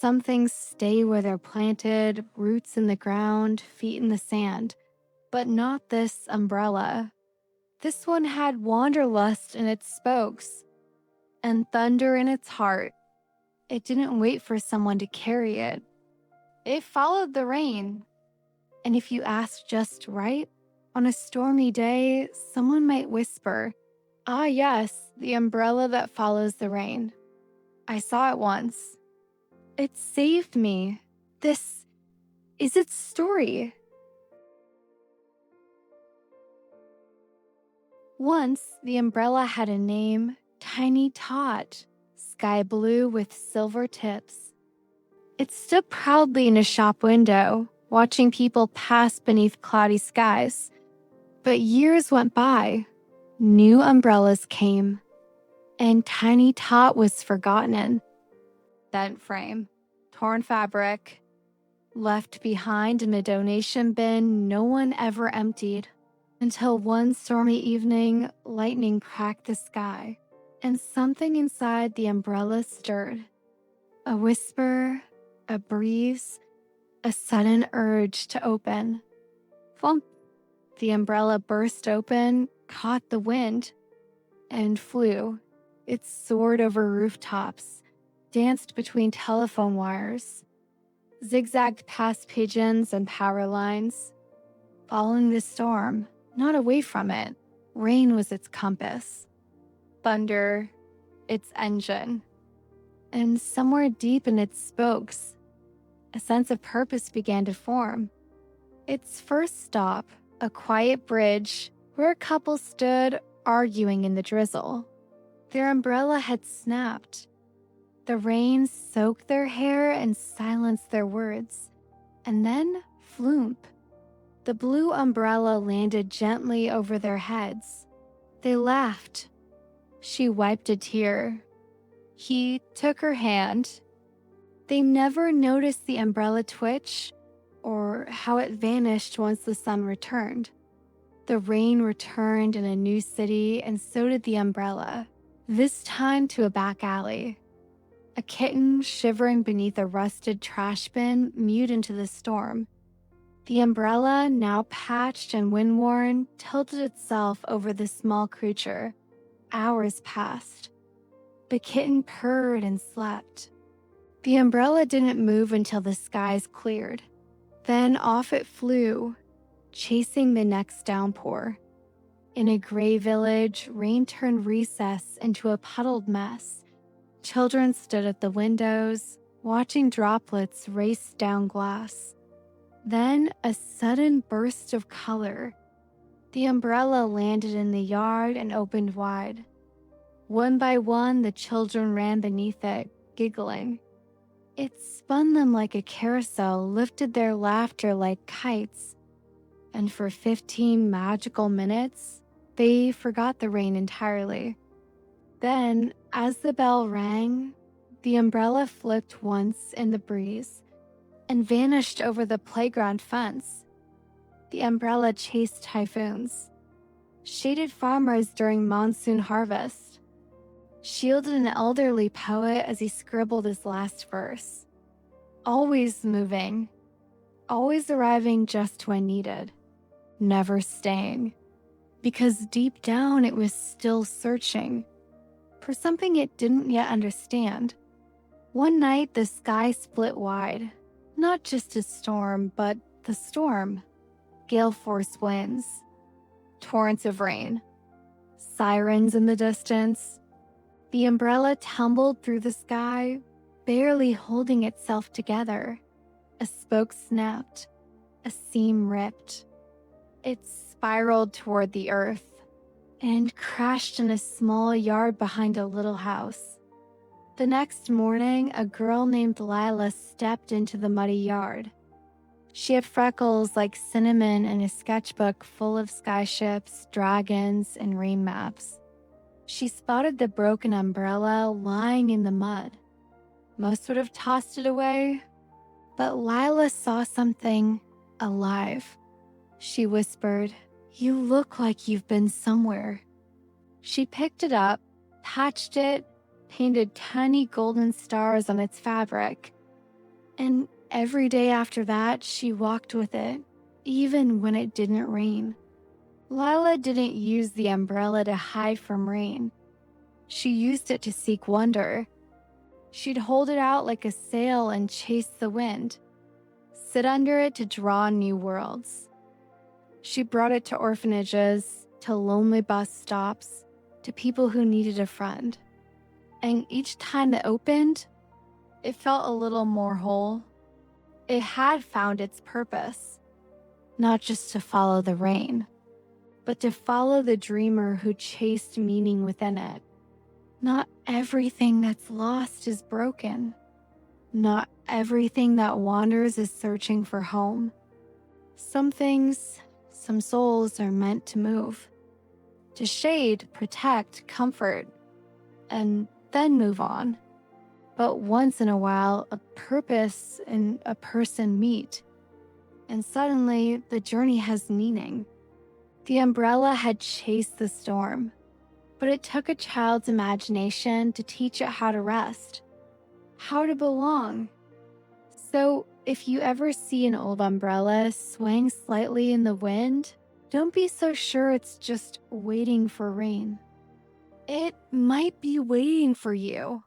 Some things stay where they're planted, roots in the ground, feet in the sand. But not this umbrella. This one had wanderlust in its spokes and thunder in its heart. It didn't wait for someone to carry it. It followed the rain. And if you asked just right, on a stormy day, someone might whisper, "Ah, yes, the umbrella that follows the rain. I saw it once. It saved me. This is its story." Once, the umbrella had a name, Tiny Tot, sky blue with silver tips. It stood proudly in a shop window, watching people pass beneath cloudy skies. But years went by. New umbrellas came, and Tiny Tot was forgotten. Bent frame, torn fabric, left behind in a donation bin no one ever emptied. Until one stormy evening, lightning cracked the sky, and something inside the umbrella stirred. A whisper, a breeze, a sudden urge to open. Thump! The umbrella burst open, caught the wind, and flew. It soared over rooftops, danced between telephone wires, zigzagged past pigeons and power lines, following the storm, not away from it. Rain was its compass, thunder, its engine, and somewhere deep in its spokes, a sense of purpose began to form. Its first stop, a quiet bridge where a couple stood arguing in the drizzle. Their umbrella had snapped. The rain soaked their hair and silenced their words. And then, floomp, the blue umbrella landed gently over their heads. They laughed. She wiped a tear. He took her hand. They never noticed the umbrella twitch or how it vanished once the sun returned. The rain returned in a new city, and so did the umbrella, this time to a back alley. A kitten shivering beneath a rusted trash bin mewed into the storm. The umbrella, now patched and wind-worn, tilted itself over the small creature. Hours passed. The kitten purred and slept. The umbrella didn't move until the skies cleared. Then off it flew, chasing the next downpour. In a gray village, rain turned recess into a puddled mess. Children stood at the windows, watching droplets race down glass. Then a sudden burst of color. The umbrella landed in the yard and opened wide. One by one, the children ran beneath it, giggling. It spun them like a carousel, lifted their laughter like kites. And for 15 magical minutes, they forgot the rain entirely. Then, as the bell rang, the umbrella flicked once in the breeze and vanished over the playground fence. The umbrella chased typhoons, shaded farmers during monsoon harvest, shielded an elderly poet as he scribbled his last verse. Always moving, always arriving just when needed, never staying, because deep down it was still searching for something it didn't yet understand. One night the sky split wide, not just a storm, but the storm. Gale force winds, torrents of rain, sirens in the distance. The umbrella tumbled through the sky, barely holding itself together. A spoke snapped, a seam ripped. It spiraled toward the earth and crashed in a small yard behind a little house. The next morning, a girl named Laila stepped into the muddy yard. She had freckles like cinnamon and a sketchbook full of skyships, dragons, and rain maps. She spotted the broken umbrella lying in the mud. Most would have tossed it away, but Laila saw something alive. She whispered, "You look like you've been somewhere." She picked it up, patched it, painted tiny golden stars on its fabric, And every day after that, she walked with it, even when it didn't rain. Laila didn't use the umbrella to hide from rain. She used it to seek wonder. She'd hold it out like a sail and chase the wind, sit under it to draw new worlds. She brought it to orphanages, to lonely bus stops, to people who needed a friend. And each time it opened, it felt a little more whole. It had found its purpose, not just to follow the rain, but to follow the dreamer who chased meaning within it. Not everything that's lost is broken. Not everything that wanders is searching for home. Some things, some souls are meant to move, to shade, protect, comfort, and then move on. But once in a while, a purpose and a person meet, and suddenly the journey has meaning. The umbrella had chased the storm, but it took a child's imagination to teach it how to rest, how to belong. So if you ever see an old umbrella swaying slightly in the wind, don't be so sure it's just waiting for rain. It might be waiting for you.